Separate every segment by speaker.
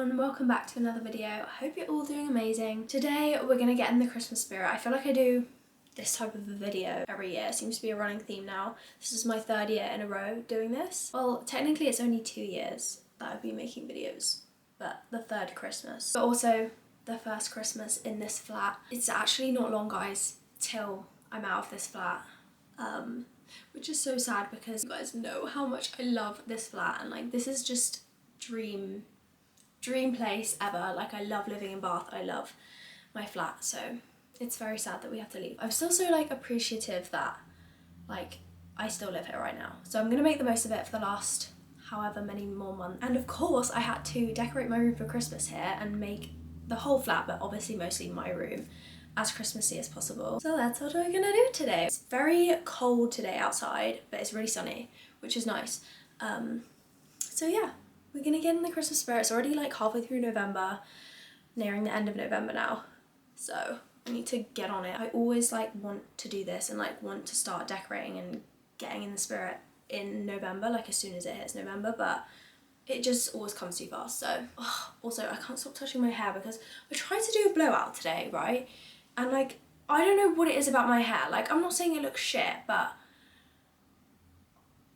Speaker 1: everyone, welcome back to another video. I hope you're all doing amazing. Today we're gonna get in the Christmas spirit. I feel like I do this type of a video every year. It seems to be a running theme now. This is my third year in a row doing this. Well, technically it's only 2 years that I've been making videos, but the third Christmas. But also the first Christmas in this flat. It's actually not long, guys, till I'm out of this flat. Which is so sad because you guys know how much I love this flat, and like this is just dream place ever. Like I love living in Bath, I love my flat, so it's very sad that we have to leave. I'm still so like appreciative that like I still live here right now, so I'm gonna make the most of it for the last however many more months. And of course I had to decorate my room for Christmas here and make the whole flat, but obviously mostly my room, as Christmassy as possible. So that's what we're gonna do today. It's very cold today outside, but it's really sunny, which is nice. So yeah, we're gonna get in the Christmas spirit. It's already like halfway through November, nearing the end of November now. So I need to get on it. I always like want to do this and like want to start decorating and getting in the spirit in November, like as soon as it hits November, but it just always comes too fast. So also I can't stop touching my hair because I tried to do a blowout today, right? And like, I don't know what it is about my hair. Like, I'm not saying it looks shit, but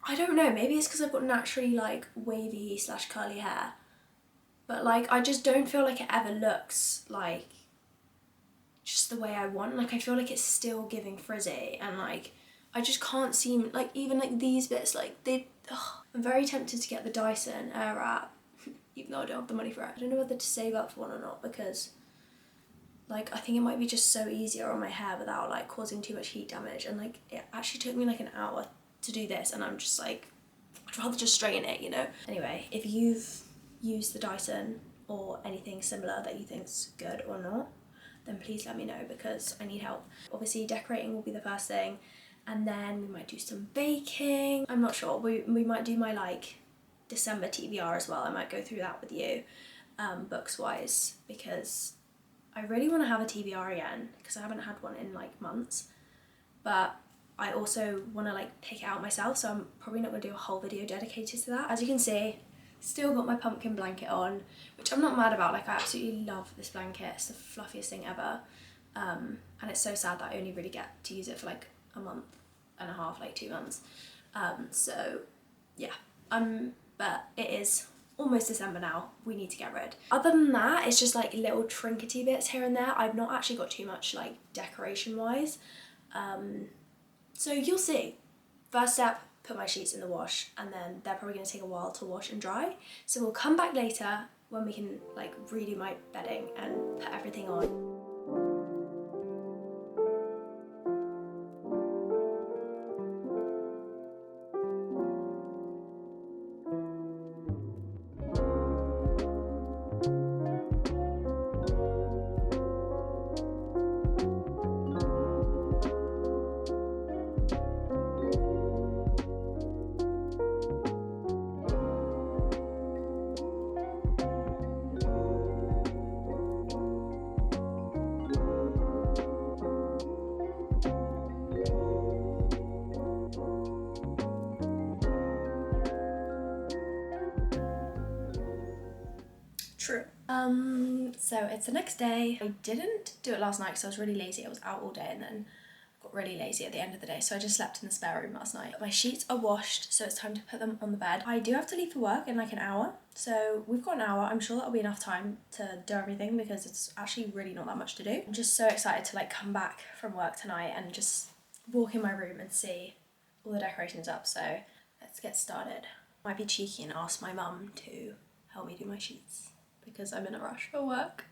Speaker 1: I don't know. Maybe it's because I've got naturally like wavy / curly hair. But like, I just don't feel like it ever looks like just the way I want. Like, I feel like it's still giving frizzy, and like, I just can't seem, like even like these bits, like I'm very tempted to get the Dyson Airwrap, even though I don't have the money for it. I don't know whether to save up for one or not, because like I think it might be just so easier on my hair without like causing too much heat damage. And like it actually took me like an hour to do this, and I'm just like, I'd rather just straighten it, you know? Anyway, if you've used the Dyson or anything similar that you think's good or not, then please let me know because I need help. Obviously decorating will be the first thing, and then we might do some baking. I'm not sure, we might do my like December TBR as well. I might go through that with you, books wise, because I really want to have a TBR again because I haven't had one in like months, but I also want to like pick it out myself, so I'm probably not going to do a whole video dedicated to that. As you can see, still got my pumpkin blanket on, which I'm not mad about. Like I absolutely love this blanket. It's the fluffiest thing ever, and it's so sad that I only really get to use it for like a month and a half, like 2 months. So yeah, but it is almost December now. We need to get rid. Other than that, it's just like little trinkety bits here and there. I've not actually got too much like decoration wise, so you'll see. First step, put my sheets in the wash, and then they're probably going to take a while to wash and dry, so we'll come back later when we can like redo my bedding and put everything on. True. So it's the next day. I didn't do it last night because I was really lazy. I was out all day and then got really lazy at the end of the day, so I just slept in the spare room last night. My sheets are washed, so it's time to put them on the bed. I do have to leave for work in like an hour, so we've got an hour. I'm sure that'll be enough time to do everything because it's actually really not that much to do. I'm just so excited to like come back from work tonight and just walk in my room and see all the decorations up, so let's get started. Might be cheeky and ask my mum to help me do my sheets because I'm in a rush for work.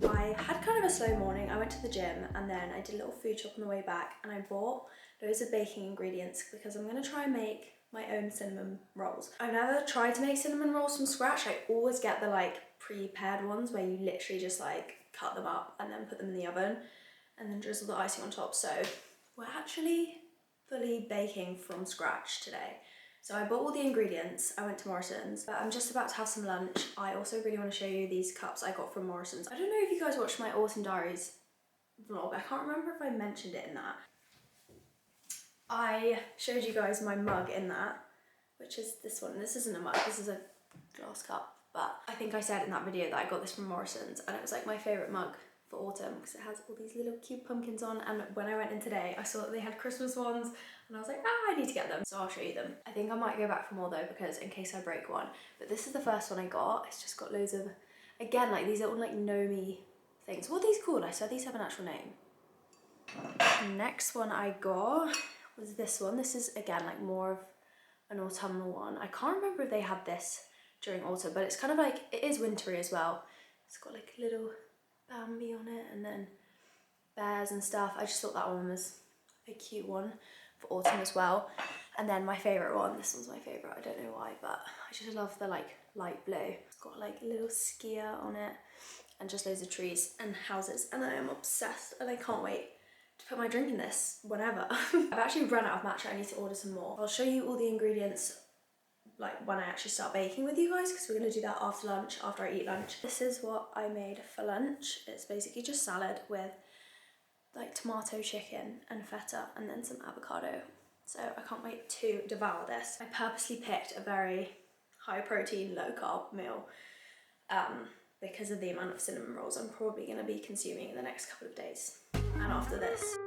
Speaker 1: I had kind of a slow morning. I went to the gym and then I did a little food shop on the way back and I bought loads of baking ingredients because I'm gonna try and make my own cinnamon rolls. I've never tried to make cinnamon rolls from scratch. I always get the like pre-paired ones where you literally just like cut them up and then put them in the oven and then drizzle the icing on top. So we're actually fully baking from scratch today. So I bought all the ingredients, I went to Morrison's, but I'm just about to have some lunch. I also really want to show you these cups I got from Morrison's. I don't know if you guys watched my Autumn Diaries vlog, I can't remember if I mentioned it in that. I showed you guys my mug in that, which is this one. This isn't a mug, this is a glass cup, but I think I said in that video that I got this from Morrison's and it was like my favourite mug for autumn because it has all these little cute pumpkins on, and when I went in today I saw that they had Christmas ones and I was like, I need to get them, so I'll show you them. I think I might go back for more though because in case I break one, but this is the first one I got. It's just got loads of, again, like these little like Nomi things. What are these called? I swear these have an actual name. The next one I got was this one. This is again like more of an autumnal one. I can't remember if they had this during autumn, but it's kind of like, it is wintry as well. It's got like a little Bambi on it and then bears and stuff. I just thought that one was a cute one for autumn as well. And then my favourite one, this one's my favourite, I don't know why, but I just love the like light blue. It's got like a little skier on it and just loads of trees and houses, and I am obsessed and I can't wait to put my drink in this whenever. I've actually run out of matcha, I need to order some more. I'll show you all the ingredients like when I actually start baking with you guys, because we're gonna do that after lunch, after I eat lunch. This is what I made for lunch. It's basically just salad with like tomato, chicken and feta and then some avocado. So I can't wait to devour this. I purposely picked a very high protein, low carb meal because of the amount of cinnamon rolls I'm probably gonna be consuming in the next couple of days and after this.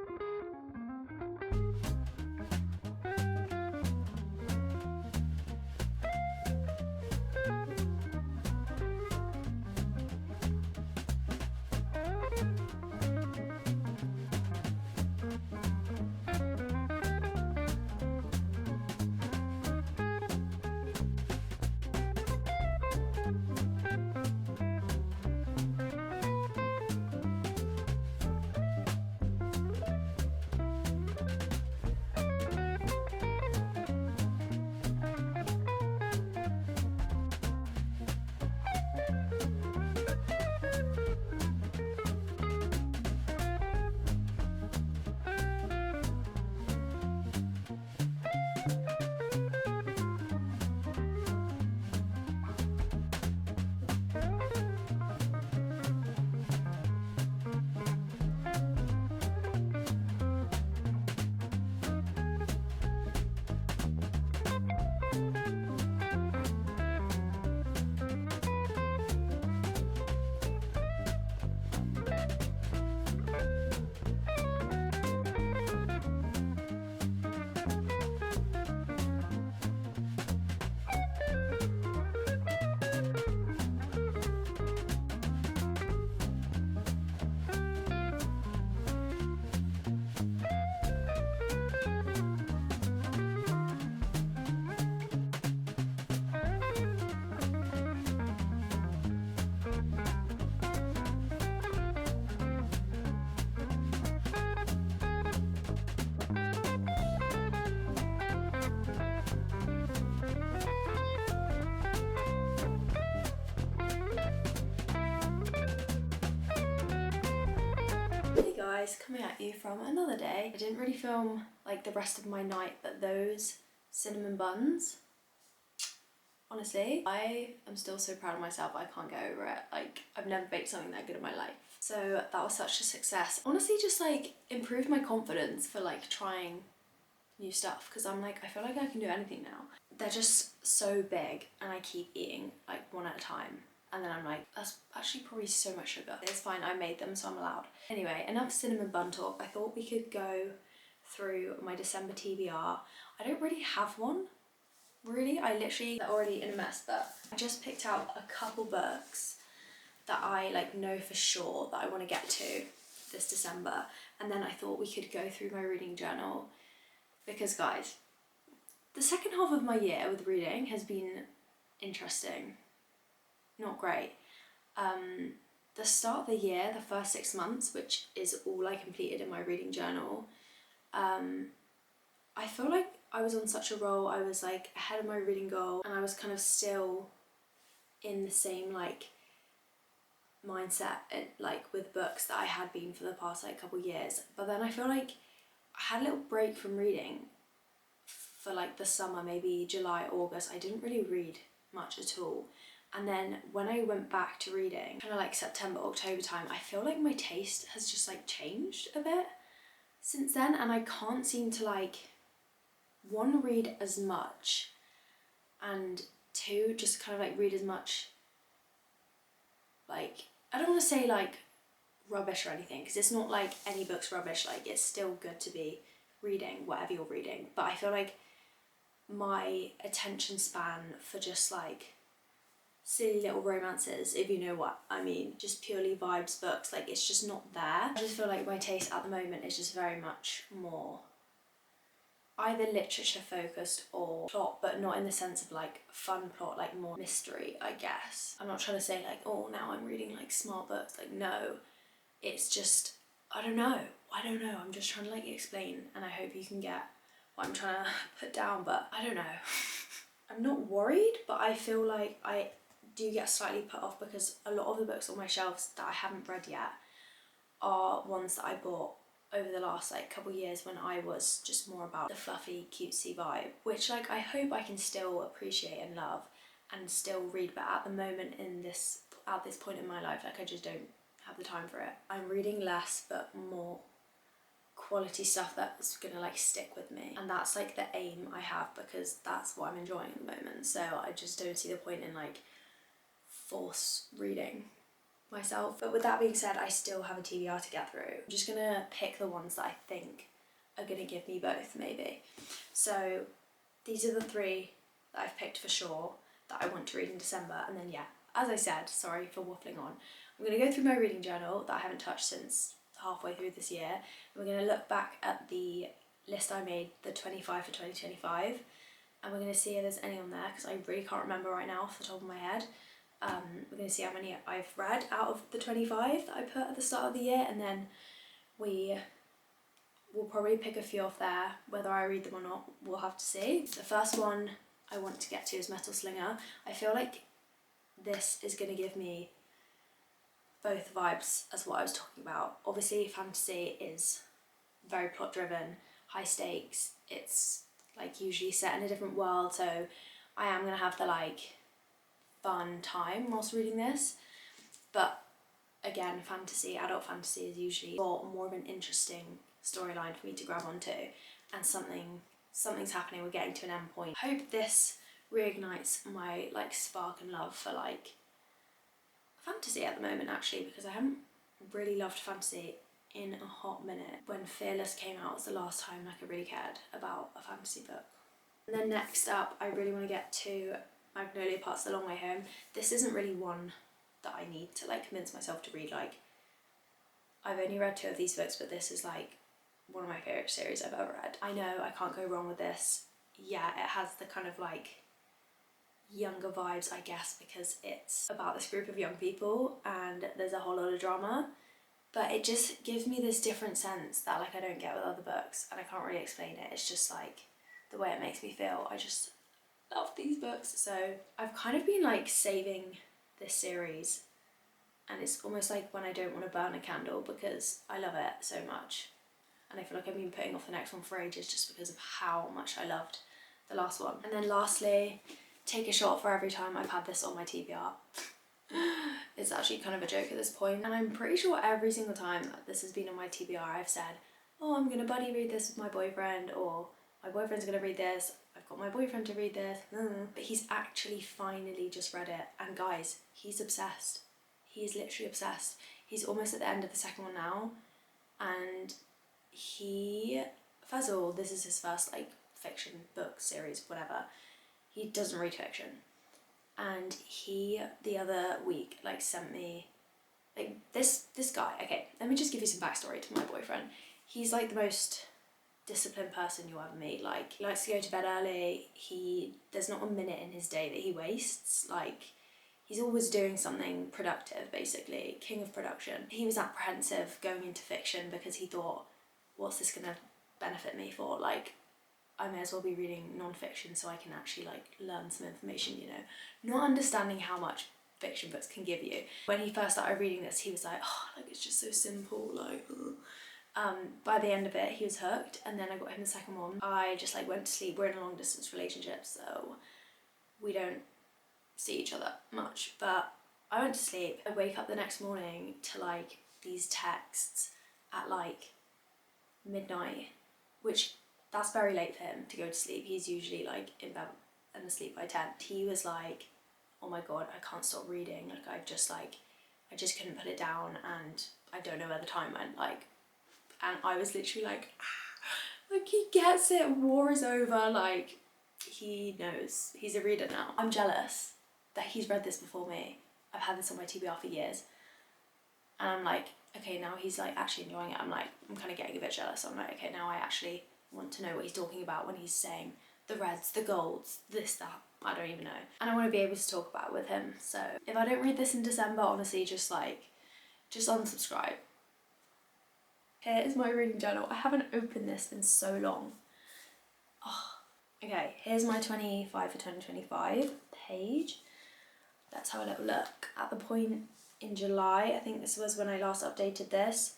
Speaker 1: Guys, coming at you from another day. I didn't really film like the rest of my night, but those cinnamon buns, honestly, I am still so proud of myself. I can't get over it. Like, I've never baked something that good in my life. So that was such a success. Honestly, just like improved my confidence for like trying new stuff, because I'm like, I feel like I can do anything now. They're just so big and I keep eating like one at a time. And then I'm like, that's actually probably so much sugar. It's fine, I made them, so I'm allowed. Anyway, enough cinnamon bun talk. I thought we could go through my December TBR. I don't really have one, really. I literally, they're already in a mess, but I just picked out a couple books that I like know for sure that I want to get to this December. And then I thought we could go through my reading journal because guys, the second half of my year with reading has been interesting. Not great. the start of the year, the first 6 months, which is all I completed in my reading journal, I feel like I was on such a roll. I was like ahead of my reading goal, and I was kind of still in the same like mindset like with books that I had been for the past like couple years. But then I feel like I had a little break from reading for like the summer, maybe July, August. I didn't really read much at all. And then when I went back to reading, kind of like September, October time, I feel like my taste has just like changed a bit since then, and I can't seem to like, one, read as much, and two, just kind of like read as much, like, I don't want to say like rubbish or anything, because it's not like any book's rubbish, like it's still good to be reading whatever you're reading, but I feel like my attention span for just like silly little romances, if you know what I mean, just purely vibes books, like it's just not there. I just feel like my taste at the moment is just very much more either literature focused or plot, but not in the sense of like fun plot, like more mystery, I guess. I'm not trying to say like, oh, now I'm reading like smart books, like no, it's just, I don't know, I'm just trying to like explain, and I hope you can get what I'm trying to put down, but I don't know. I'm not worried, but I feel like I do get slightly put off because a lot of the books on my shelves that I haven't read yet are ones that I bought over the last like couple years when I was just more about the fluffy cutesy vibe, which like I hope I can still appreciate and love and still read, but at the moment at this point in my life, like I just don't have the time for it. I'm reading less but more quality stuff that's gonna like stick with me, and that's like the aim I have, because that's what I'm enjoying at the moment. So I just don't see the point in like force reading myself. But with that being said, I still have a TBR to get through. I'm just gonna pick the ones that I think are gonna give me both, maybe. So these are the 3 that I've picked for sure that I want to read in December. And then yeah, as I said, sorry for waffling on, I'm gonna go through my reading journal that I haven't touched since halfway through this year. We're gonna look back at the list I made, the 25 for 2025, and we're gonna see if there's any on there, because I really can't remember right now off the top of my head. We're going to see how many I've read out of the 25 that I put at the start of the year, and then we will probably pick a few off there. Whether I read them or not, we'll have to see. The first one I want to get to is Metal Slinger. I feel like this is going to give me both vibes as what I was talking about. Obviously, fantasy is very plot driven, high stakes. It's like usually set in a different world, so I am going to have the like fun time whilst reading this. But again, fantasy, adult fantasy is usually got more of an interesting storyline for me to grab onto, and something's happening, we're getting to an end point. I hope this reignites my like spark and love for like fantasy at the moment, actually, because I haven't really loved fantasy in a hot minute. When Fearless came out was the last time like I really cared about a fantasy book. And then next up, I really want to get to Magnolia Parts the Long Way Home. This isn't really one that I need to like convince myself to read. Like, I've only read 2 of these books, but this is like one of my favourite series I've ever read. I know I can't go wrong with this. Yeah, it has the kind of like younger vibes, I guess, because it's about this group of young people and there's a whole lot of drama, but it just gives me this different sense that like I don't get with other books, and I can't really explain it. It's just like the way it makes me feel. I just love these books. So I've kind of been like saving this series, and it's almost like when I don't want to burn a candle, because I love it so much, and I feel like I've been putting off the next one for ages just because of how much I loved the last one. And then lastly, take a shot for every time I've had this on my TBR. It's actually kind of a joke at this point, and I'm pretty sure every single time that this has been on my TBR I've said, oh, I'm gonna buddy read this with my boyfriend, or my boyfriend's gonna read this, I've got my boyfriend to read this, but he's actually finally just read it, and guys, he's obsessed. He is literally obsessed. He's almost at the end of the second one now, and he, first of all, this is his first like fiction book series, whatever. He doesn't read fiction, and he the other week like sent me like this guy. Okay, let me just give you some backstory to my boyfriend. He's like the most disciplined person you'll ever meet. Like, he likes to go to bed early. There's not a minute in his day that he wastes. Like, He's always doing something productive, basically, king of production. He was apprehensive going into fiction because he thought, what's this gonna benefit me for? Like, I may as well be reading non-fiction so I can actually like learn some information, you know, not understanding how much fiction books can give you. When he first started reading this, he was like, oh, like it's just so simple, like, by the end of it, he was hooked, and then I got him the second one. I just like went to sleep. We're in a long distance relationship, so we don't see each other much, but I went to sleep. I wake up the next morning to like these texts at like midnight, which that's very late for him to go to sleep. He's usually like in bed and asleep by 10. He was like, oh my god, I can't stop reading. Like I just couldn't put it down, and I don't know where the time went. Like, and I was literally like, like he gets it, war is over, like he knows, he's a reader now. I'm jealous that he's read this before me. I've had this on my TBR for years, and I'm like, okay, now he's like actually enjoying it. I'm kind of getting a bit jealous. I'm like, okay, now I actually want to know what he's talking about when he's saying the reds, the golds, this, that, I don't even know. And I want to be able to talk about it with him. So if I don't read this in December, honestly, just unsubscribe. Here is my reading journal. I haven't opened this in so long. Oh, okay, here's my 25 for 2025 page. Let's have a little look. At the point in July, I think this was when I last updated this,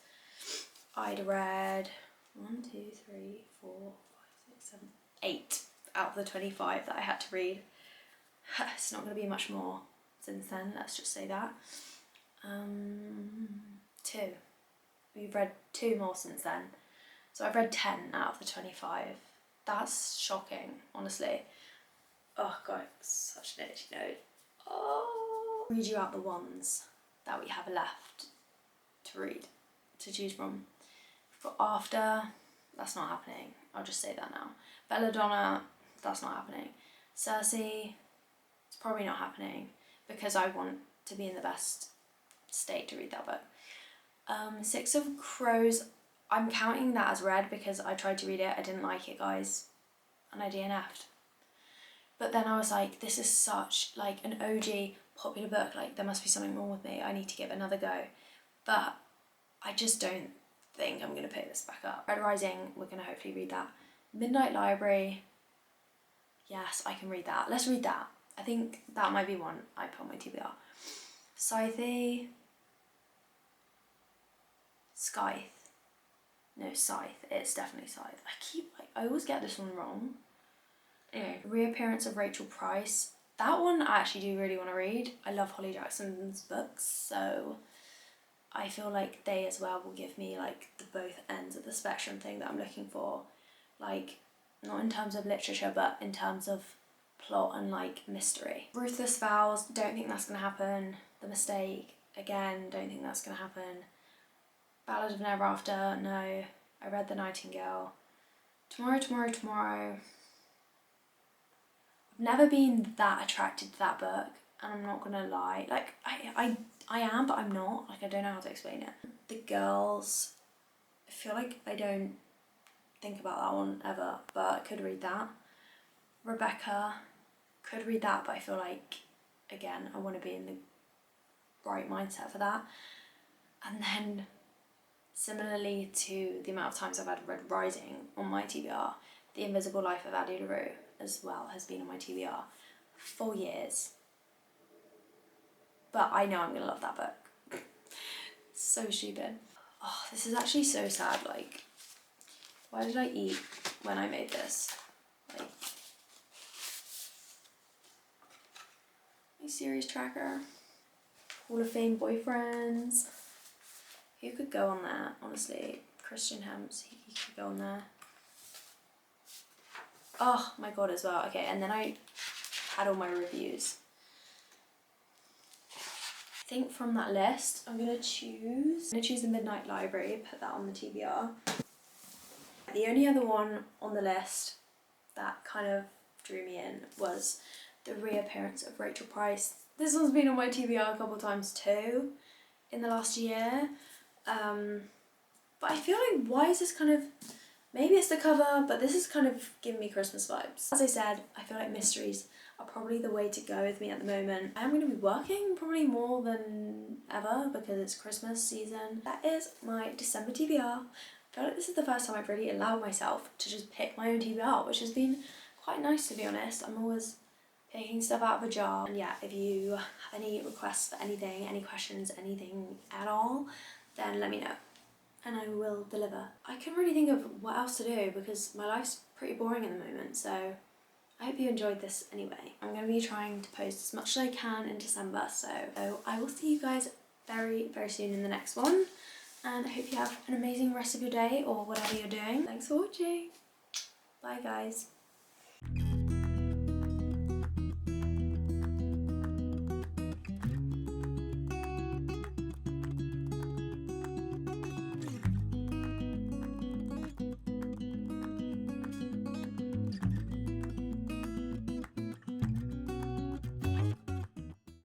Speaker 1: I'd read 1, 2, 3, 4, 5, 6, 7, 8 out of the 25 that I had to read. It's not going to be much more since then, let's just say that. 2. We've read 2 more since then. So I've read 10 out of the 25. That's shocking, honestly. Oh god, such an itchy nose. Oh. Read you out the ones that we have left to read, to choose from. We've got After, that's not happening. I'll just say that now. Belladonna, that's not happening. Cersei, it's probably not happening because I want to be in the best state to read that book. Six of Crows, I'm counting that as read because I tried to read it, I didn't like it, guys, and I DNF'd. But then I was like, this is such like an OG popular book, like there must be something wrong with me, I need to give it another go. But I just don't think I'm going to pick this back up. Red Rising, we're going to hopefully read that. Midnight Library, yes, I can read that. Let's read that. I think that might be one I put on my TBR. Scythe, Scythe, no, Scythe, it's definitely Scythe. I always get this one wrong. Anyway, Reappearance of Rachel Price, that one I actually do really want to read. I love Holly Jackson's books, so I feel like they as well will give me like the both ends of the spectrum thing that I'm looking for. Like, not in terms of literature, but in terms of plot and like mystery. Ruthless Vows, don't think that's going to happen. The Mistake, again, don't think that's going to happen. Ballad of Never After, no. I read The Nightingale. Tomorrow, Tomorrow, Tomorrow. I've never been that attracted to that book, and I'm not gonna lie. Like, I am, but I'm not. Like, I don't know how to explain it. The Girls, I feel like I don't think about that one ever, but I could read that. Rebecca, could read that, but I feel like, again, I want to be in the right mindset for that. And then, similarly to the amount of times I've had Red Rising on my TBR, The Invisible Life of Addie LaRue as well has been on my TBR for years. But I know I'm going to love that book. So stupid. Oh, this is actually so sad. Like, why did I eat when I made this? Like, my series tracker. Hall of Fame boyfriends. Who could go on there, honestly? Christian Hems, he could go on there. Oh my god, as well. Okay, and then I had all my reviews. I think from that list, I'm gonna choose The Midnight Library, put that on the TBR. The only other one on the list that kind of drew me in was The Reappearance of Rachel Price. This one's been on my TBR a couple times too in the last year. But I feel like, why is this kind of Maybe it's the cover, but this is kind of giving me Christmas vibes. As I said, I feel like mysteries are probably the way to go with me at the moment. I am going to be working probably more than ever because it's Christmas season. That is my December TBR. I feel like this is the first time I've really allowed myself to just pick my own TBR, which has been quite nice, to be honest. I'm always picking stuff out of a jar. And yeah, if you have any requests for anything, any questions, anything at all, then let me know and I will deliver. I couldn't really think of what else to do because my life's pretty boring at the moment, so I hope you enjoyed this anyway. I'm going to be trying to post as much as I can in December, so I will see you guys very, very soon in the next one, and I hope you have an amazing rest of your day or whatever you're doing. Thanks for watching. Bye guys.